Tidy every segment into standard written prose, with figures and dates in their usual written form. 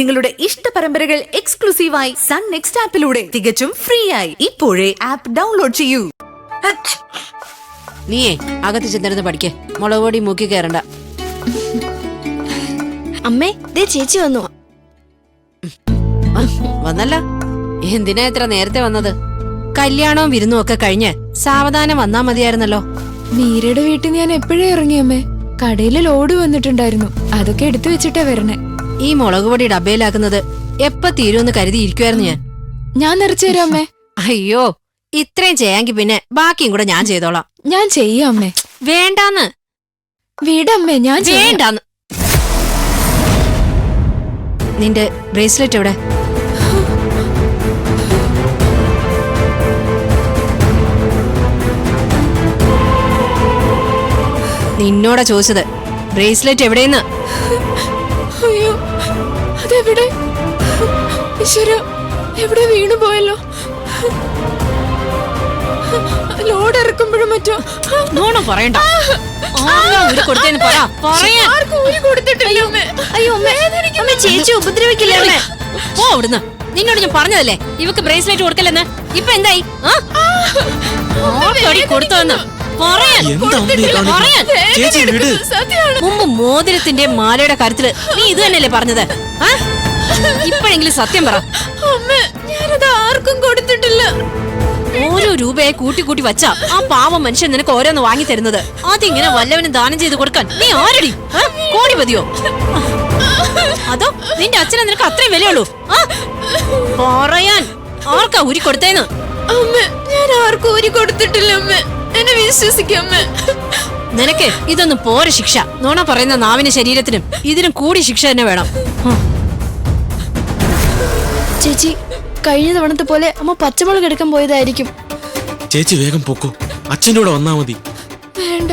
നിങ്ങളുടെ ഇഷ്ട പരമ്പരകൾ എക്സ്ക്ലൂസീവായി സൺ നെക്സ്റ്റ് ആപ്പിലൂടെ തികച്ചും ഫ്രീ ആയി ഇപ്പോഴേ ആപ്പ് ഡൗൺലോഡ് ചെയ്യൂ. നീയേ അകത്ത് ചെന്നിരുന്ന് പഠിക്കേ, മുളക് പൊടി മൂക്കി കയറണ്ട. അമ്മേ ദേ ചേച്ചി വന്നു. വന്നല്ല, എന്തിനാ ഇത്ര നേരത്തെ വന്നത്? കല്യാണവും വിരുന്നും ഒക്കെ കഴിഞ്ഞ് സാവധാനം വന്നാ മതിയായിരുന്നല്ലോ. മീരയുടെ വീട്ടിൽ ഞാൻ എപ്പോഴേ ഇറങ്ങി അമ്മേ. കടയില് ലോഡ് വന്നിട്ടുണ്ടായിരുന്നു, അതൊക്കെ എടുത്തു വെച്ചിട്ടാ വരണേ. ഈ മുളക് പൊടി ഡബയിലാക്കുന്നത് എപ്പ തീരുമെന്ന് കരുതിയിരിക്കുവായിരുന്നു ഞാൻ. ഞാൻ നിറച്ചു തരാം അമ്മേ. അയ്യോ, ഇത്രയും ചെയ്യാങ്കി പിന്നെ ബാക്കിയും കൂടെ ഞാൻ ചെയ്തോളാം. ഞാൻ ചെയ്യാം അമ്മേ. വേണ്ടാന്ന്. വീടമ്മേ, ഞാൻ വേണ്ടാന്ന്. നിന്റെ ബ്രേസ്ലെറ്റ് എവിടെ? നിന്നോടാ ചോദിച്ചത്, ബ്രേസ്ലെറ്റ് എവിടെയെന്ന്. അയ്യോ, അതെവിടെ? ഈശ്വര, എവിടെ വീണു പോയല്ലോ. ലോഡ് ഇറക്കുമ്പോഴും മറ്റോ. നോണോ പറയണ്ട. അയ്യോ അമ്മേ, ചേച്ചി ഉപദ്രവിക്കില്ലേ അമ്മേ? ഓ അവിടുന്ന്, നിന്നോട് ഞാൻ പറഞ്ഞതല്ലേ ഇവക്ക് ബ്രേസ്ലെറ്റ് കൊടുക്കല്ലെന്ന്. ഇപ്പൊ എന്തായി? കൊടുത്തോന്ന് മുമ്പ് മോതിരത്തിന്റെ മാലയുടെ കാര്യത്തില് നീ ഇത് തന്നെയല്ലേ പറഞ്ഞത്? ഇപ്പോഴെങ്കിലും സത്യം പറ. ഞാനത് ആർക്കും കൊടുത്തിട്ടില്ല. ഓരോ രൂപയെ കൂട്ടി കൂട്ടി വച്ചാ ആ പാവം മനുഷ്യൻ നിനക്ക് ഓരോന്ന് വാങ്ങി തരുന്നത്. അതിങ്ങനെ വല്ലവനും ദാനം ചെയ്ത് കൊടുക്കാൻ നീ ആരടി? കോടിപതിയോ? അതോ നിന്റെ അച്ഛനെ നിനക്ക് അത്രയും വിലയുള്ളൂ? പറയാൻ ആർക്കാ ഊരി കൊടുത്തേന്ന്? അമ്മ, ഞാൻ ആർക്കും ഊരി കൊടുത്തിട്ടില്ല അമ്മ, എന്നെ വിശ്വസിക്കമ്മ. നിനക്ക് ഇതൊന്നും പോരെ ശിക്ഷ. നോണ പറയുന്ന നാവിന് ശരീരത്തിനും ഇതിനും കൂടി ശിക്ഷ തന്നെ വേണം. ചേച്ചി, കഴിഞ്ഞ തവണത്തെ പോലെ അമ്മ പച്ചമുളക് എടുക്കാൻ പോയതായിരിക്കും. ചേച്ചി വേഗം പൊക്കോ, അച്ഛൻ്റെ കൂടെ വന്നാ മതി. വേണ്ട,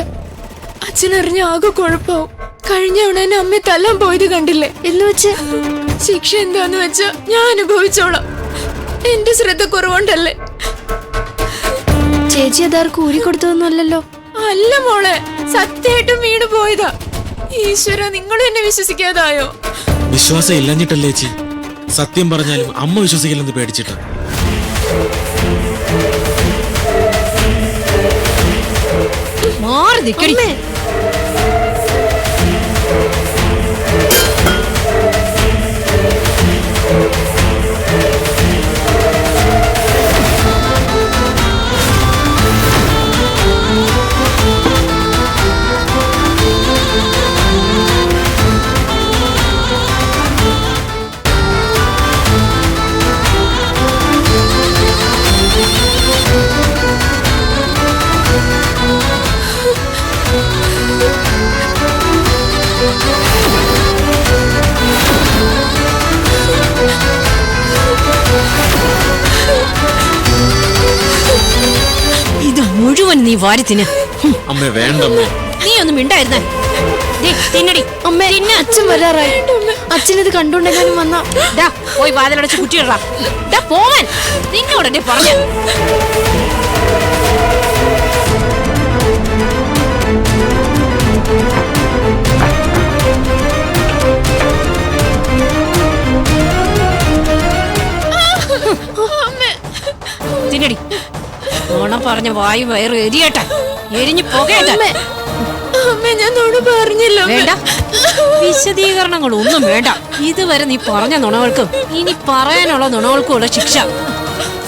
അച്ഛനറിഞ്ഞ ആകെ കുഴപ്പാവും. കഴിഞ്ഞ തവണ എന്നെ അമ്മയെ തല്ലാൻ പോയത് കണ്ടില്ലേ? എന്ന് വെച്ച് ശിക്ഷ എന്താന്ന് വെച്ചാ ഞാൻ അനുഭവിച്ചോളാം. എന്റെ ശ്രദ്ധ കുറവുണ്ടല്ലേ. ചേച്ചി അതാർക്ക് ഊരി കൊടുത്തതൊന്നുമല്ലല്ലോ. അല്ല മോളെ, സത്യമായിട്ടും വീണു പോയതാ. ഈശ്വര, നിങ്ങളും എന്നെ വിശ്വസിക്കാതായോ? വിശ്വാസം ഇല്ലഞ്ഞിട്ടല്ലേ ചേച്ചി. സത്യം പറഞ്ഞാലും അമ്മ വിശ്വസിക്കില്ലെന്ന് പേടിച്ചിട്ടാ. മാറി നിൽക്കടി. ഇത് മുഴുവൻ നീ വാരിത്തിന്. അമ്മ വേണ്ടമ്മേ. നീ ഒന്നും മിണ്ടായിരുന്നേ. തിന്നടി. അമ്മേ, അച്ഛൻ വരാറായി. അച്ഛനിത് കണ്ടുണ്ടെങ്കിലും വന്നാ പോയി വാതിലടച്ച് കുറ്റിയിടാ. പോവാൻ നിന്നോടെന്നെ പറഞ്ഞു. തിന്നടി. ഓണം പറഞ്ഞ വായു വയറ് എരിയട്ടെ, എരിഞ്ഞു പോകട്ടെ. ഞാൻ നുണ പറഞ്ഞല്ലോ. വേണ്ട, വിശദീകരണങ്ങൾ ഒന്നും വേണ്ട. ഇതുവരെ നീ പറഞ്ഞ നുണകൾക്കും ഇനി പറയാനുള്ള നുണകൾക്കും ഉള്ള ശിക്ഷ.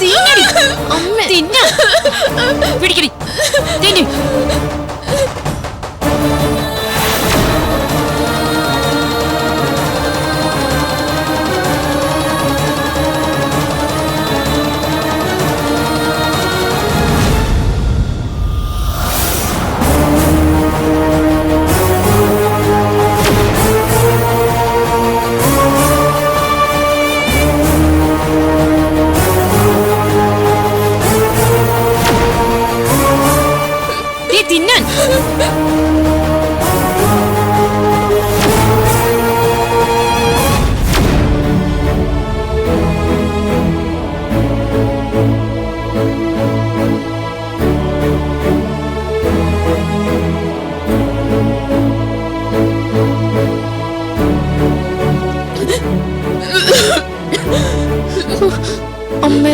തിന്നടി. തിന്ന പിടിക്കടി. തിന്നി. തിന്നാൻ അമ്മേ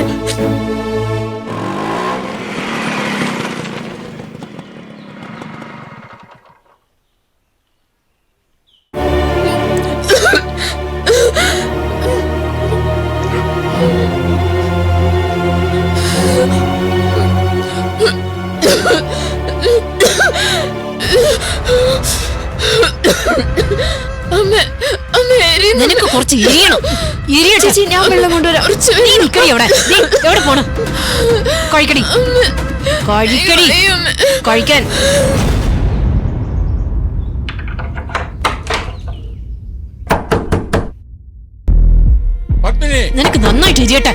അമ്മ അമ്മ എരിയുന്നു. നിനക്ക് കുറച്ച് എരിയണം. എരിയട്ടെ. ചേച്ചി ഞാൻ വെള്ളം കൊണ്ടുവരാം. നീ നിക്കടി അവിടെ. നീ എവിടെ പോണം? കഴിക്കടി. കഴിക്കടി. അയ്യോ, അമ്മ. കഴിക്കാൻ. പത്മിനി, നിനക്ക് നന്നായിട്ട് എരിയട്ടെ.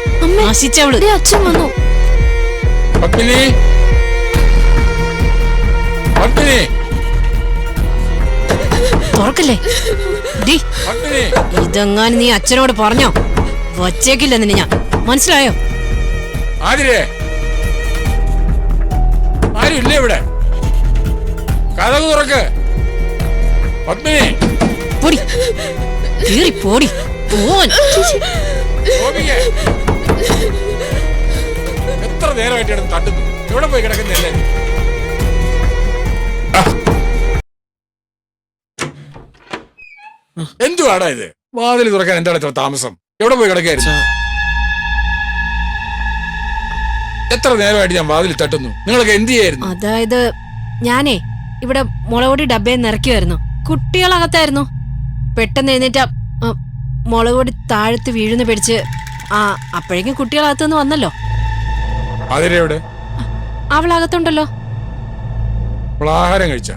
ആശിച്ചവള്. ദേ അച്ഛൻ വന്നു. പത്മിനി, പത്മിനി, തുറക്കല്ലേ? ഡി, പത്മിനി. ഇതെങ്ങാനും നീ അച്ഛനോട് പറഞ്ഞോ? വച്ചേക്കില്ല നിന്നെ ഞാൻ. മനസ്സിലായോ? ആതിരേ, ആരും ഇല്ലേ ഇവിടെ? കഥക് തുറക്ക്. പത്മിനി, പോടി. കേറി പോടി. പോൻ. ഗോപികേ, എത്ര നേരമായിട്ട് തട്ടുന്നു? എവിടെ പോയി കിടക്കുന്നല്ലേ? എന്തുവാടാ ഇത്? വാതിൽ തുറക്കാൻ എന്താണ് ഇത്ര താമസം? എവിടെ പോയി കിടക്കായിരുന്നു? എത്ര നേരമായിട്ട് ഞാൻ വാതിൽ തട്ടുന്നു. നിങ്ങളൊക്കെ എന്ത് ചെയ്യായിരുന്നു? അതായത് ഞാനേ ഇവിടെ മുളകൊടി ഡബ്ബയിൽ നിറയ്ക്കുമായിരുന്നു. കുട്ടികളകത്തായിരുന്നു. പെട്ടെന്ന് എഴുന്നേറ്റ മുളകൊടി താഴത്ത് വീഴുന്ന പിടിച്ച് അപ്പോഴേക്കും കുട്ടികളകത്തുനിന്ന് വന്നല്ലോ. ആതിര എവിടെ? അവളകത്തുണ്ടല്ലോ. ആഹാരം കഴിച്ച?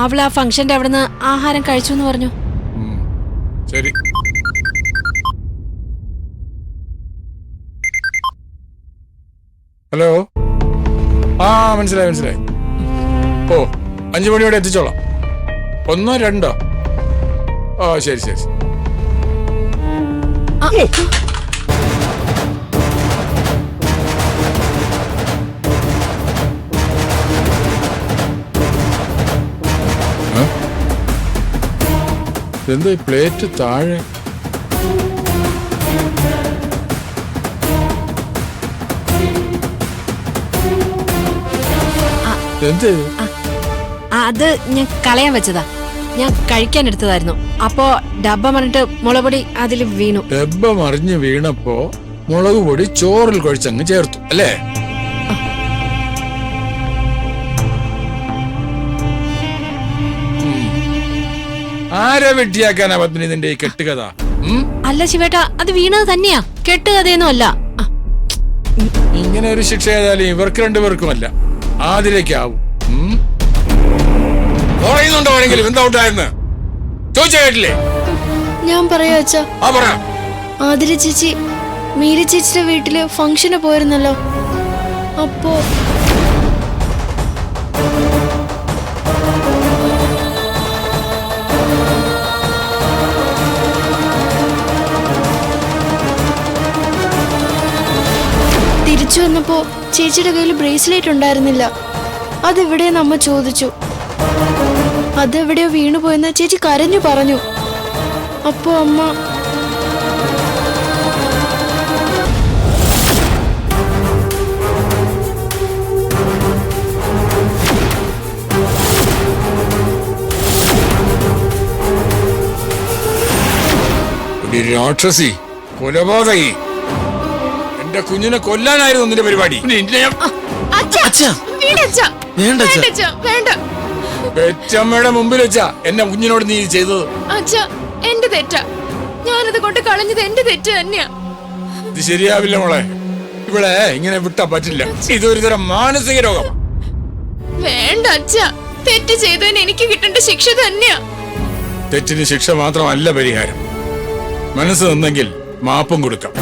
അവൾ ആ ഫംഗ്ഷന്റെ അവിടുന്ന് ആഹാരം കഴിച്ചു എന്ന് പറഞ്ഞു. ശരി. ഹലോ. മനസ്സിലായി മനസ്സിലായി. ഓ, 5 മണിയോടെ എത്തിച്ചോളാം. 1 2? ശരി ശരി. എന്താ പ്ലേറ്റ് താഴെ? എന്ത്? അത് ഞാൻ കളയാൻ വെച്ചതാ. ഞാൻ കഴിക്കാൻ എടുത്തതായിരുന്നു. അപ്പോ ഡബ്ബ മറിഞ്ഞിട്ട് മുളപൊടി അതിൽ വീണു. ഡബ്ബ മറിഞ്ഞ് വീണപ്പോ മുളക് പൊടി ചോറിൽ കുഴച്ചങ്ങ് ചേർത്തു അല്ലേ? ആരെ വെട്ടിയാക്കാനാ പത്മിനി നിന്റെ ഈ കെട്ടുകഥ? അല്ല ശിവേട്ട, അത് വീണത് തന്നെയാ. കെട്ടുകഥയൊന്നും അല്ല. ഇങ്ങനെ ഒരു ശിക്ഷ ഏതായാലും ഇവർക്ക് 2 പേർക്കുമല്ല, ആതിരേക്കാവും. പറയുന്നുണ്ടോ ആരെങ്കിലും എന്താ ഉണ്ടായെന്ന്? ചോദിച്ചാ കേട്ടില്ലേ? ഞാൻ പറയാ അച്ഛാ. പറ. ആതിര ചേച്ചി മീര ചേച്ചിയുടെ വീട്ടില് ഫംഗ്ഷന് പോയിരുന്നല്ലോ. അപ്പോ തിരിച്ചു വന്നപ്പോ ചേച്ചിയുടെ കയ്യിൽ ബ്രേസ്ലെറ്റ് ഉണ്ടായിരുന്നില്ല. അതെവിടെയെന്ന് അമ്മ ചോദിച്ചു. അതെവിടെയോ വീണുപോയെന്ന് ചേച്ചി കരഞ്ഞു പറഞ്ഞു. അപ്പോ അമ്മ രാക്ഷസി, കൊലപാതകി, എന്റെ കുഞ്ഞിനെ കൊല്ലാനായിരുന്നു നിന്റെ പരിപാടി. പെറ്റമ്മയുടെ മുമ്പിൽ വെച്ചാ എന്നെ കുഞ്ഞിനോട് നീ ചെയ്തത്. അച്ഛാ, എന്റെ തെറ്റാ. ഞാനത് കൊണ്ട് കളഞ്ഞത് എന്റെ തെറ്റ് തന്നെയാ. ഇത് ശരിയാവില്ല മോളെ. ഇവിടെ ഇങ്ങനെ വിട്ടാ പറ്റില്ല. ഇതൊരു തരം മാനസിക രോഗം. വേണ്ട അച്ഛാ, തെറ്റ് ചെയ്തതിന് എനിക്ക് കിട്ടേണ്ട ശിക്ഷ തന്നെയാ. തെറ്റിന് ശിക്ഷ മാത്രമല്ല പരിഹാരം. മനസ്സ് നിന്നെങ്കിൽ മാപ്പും കൊടുക്കാം.